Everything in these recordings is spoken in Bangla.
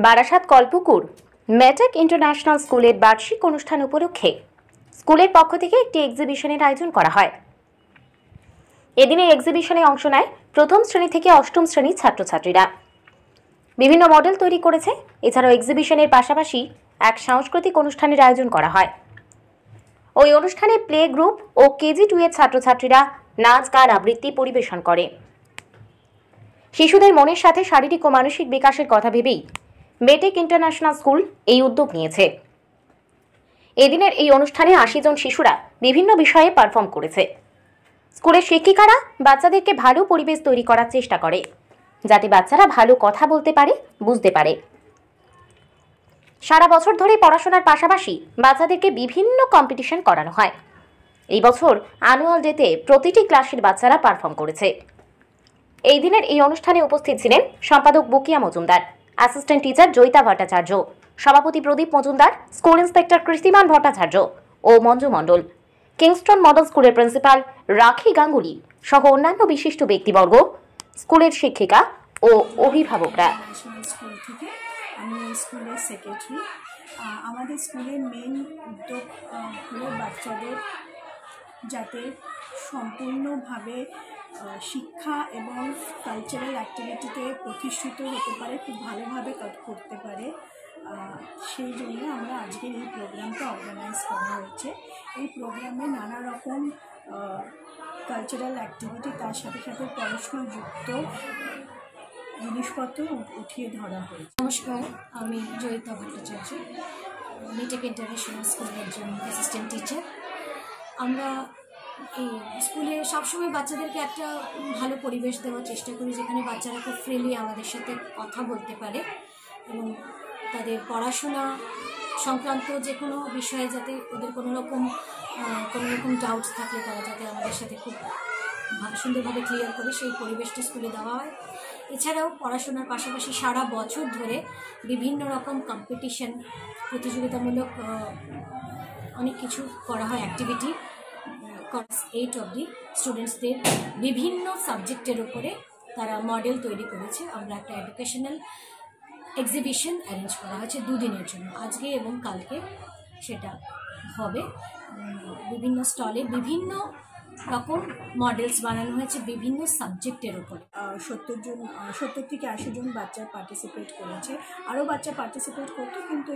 বারাসাত কল্পকুর মেটেক ইন্টারন্যাশনাল স্কুলের বার্ষিক অনুষ্ঠান উপলক্ষে স্কুলের পক্ষ থেকে একটি এক্সিবিশনের আয়োজন করা হয়। এদিনে এক্সিবিশনে অংশ নেয় প্রথম শ্রেণী থেকে অষ্টম শ্রেণীর ছাত্রছাত্রীরা। বিভিন্ন মডেল তৈরি করেছে। এছাড়াও এক্সিবিশনের পাশাপাশি এক সাংস্কৃতিক অনুষ্ঠানের আয়োজন করা হয়। ওই অনুষ্ঠানে প্লে গ্রুপ ও কেজি 2 এর ছাত্রছাত্রীরা নাচ গান আবৃত্তি পরিবেশন করে। শিশুদের মনের সাথে শারীরিক ও মানসিক বিকাশের কথা ভেবেই মেটেক ইন্টারন্যাশনাল স্কুল এই উদ্যোগ নিয়েছে। এদিনের এই অনুষ্ঠানে 80 জন শিশুরা বিভিন্ন বিষয়ে পারফর্ম করেছে। স্কুলের শিক্ষিকারা বাচ্চাদেরকে ভালো পরিবেশ তৈরি করার চেষ্টা করে, যাতে বাচ্চারা ভালো কথা বলতে পারে, বুঝতে পারে। সারা বছর ধরে পড়াশোনার পাশাপাশি বাচ্চাদেরকে বিভিন্ন কম্পিটিশন করানো হয়। এই বছর অ্যানুয়াল ডেতে প্রতিটি ক্লাসের বাচ্চারা পারফর্ম করেছে। এই দিনের এই অনুষ্ঠানে উপস্থিত ছিলেন সম্পাদক বকিয়া মজুমদার, অ্যাসিস্ট্যান্ট টিচার জয়িতা ভট্টাচার্য, সভাপতি প্রদীপ মজুমদার, স্কুল ইন্সপেক্টর কৃষ্টিমান ভট্টাচার্য ও মঞ্জু মণ্ডল, কিংস্টন মডেল স্কুলের প্রিন্সিপাল রাখি গাঙ্গুলি সহ অন্যান্য বিশিষ্ট ব্যক্তিবর্গ, স্কুলের শিক্ষিকা ও অভিভাবকরা। স্কুল থেকে আমি স্কুলের সেক্রেটারি। আমাদের স্কুলের মেন উদ্যোগ হলো বাচ্চাদের যাতে সম্পূর্ণভাবে শিক্ষা এবং কালচারাল অ্যাক্টিভিটিতে প্রতিষ্ঠিত হতে পারে, খুব ভালোভাবে করতে পারে। সেই জন্য আমরা আজকের এই প্রোগ্রামটা অর্গানাইজ করা হয়েছে। এই প্রোগ্রামে নানা রকম কালচারাল অ্যাক্টিভিটি, তার সাথে সাথে পড়াশোনা যুক্ত জিনিসপত্র উঠিয়ে ধরা হয়েছে। নমস্কার, আমি জয়িতা ভট্টাচার্য, মেটেক ইন্টারন্যাশনাল স্কুলের একজন অ্যাসিস্ট্যান্ট টিচার। আমরা এই স্কুলে সবসময় বাচ্চাদেরকে একটা ভালো পরিবেশ দেওয়ার চেষ্টা করি, যেখানে বাচ্চারা খুব ফ্রিলি আমাদের সাথে কথা বলতে পারে এবং তাদের পড়াশোনা সংক্রান্ত যে কোনো বিষয়ে যাতে ওদের কোনো রকম ডাউটস থাকলে তারা যাতে আমাদের সাথে খুব সুন্দরভাবে ক্লিয়ার করে, সেই পরিবেশটা স্কুলে দেওয়া হয়। এছাড়াও পড়াশোনার পাশাপাশি সারা বছর ধরে বিভিন্ন রকম কম্পিটিশন, প্রতিযোগিতামূলক অনেক কিছু করা হয় অ্যাক্টিভিটি। ক্লাস 8 অবধি স্টুডেন্টসদের বিভিন্ন সাবজেক্টের উপরে তারা মডেল তৈরি করেছে। আমরা একটা এডুকেশনাল এক্সিবিশন অ্যারেঞ্জ করা হয়েছে 2 দিনের জন্য, আজকে এবং কালকে সেটা হবে। বিভিন্ন স্টলে বিভিন্ন রকম মডেলস বানানো হয়েছে বিভিন্ন সাবজেক্টের উপরে। 70 থেকে 80 জন বাচ্চা পার্টিসিপেট করেছে। আরও বাচ্চা পার্টিসিপেট করতো, কিন্তু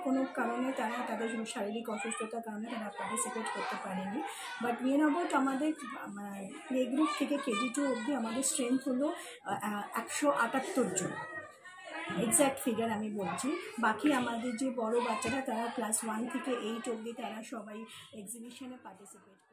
কোনো কারণে তাদের শারীরিক অসুস্থতার কারণে তারা পার্টিসিপেট করতে পারেনি। বাট মেন অ্যাবাউট আমাদের প্লে গ্রুপ থেকে কেজি 2 অবধি আমাদের স্ট্রেংথ হলো 178 জন। এক্স্যাক্ট ফিগার আমি বলছি। বাকি আমাদের যে বড় বাচ্চারা, তারা ক্লাস 1 থেকে 8 অবধি তারা সবাই এক্সিবিশনে পার্টিসিপেট করে।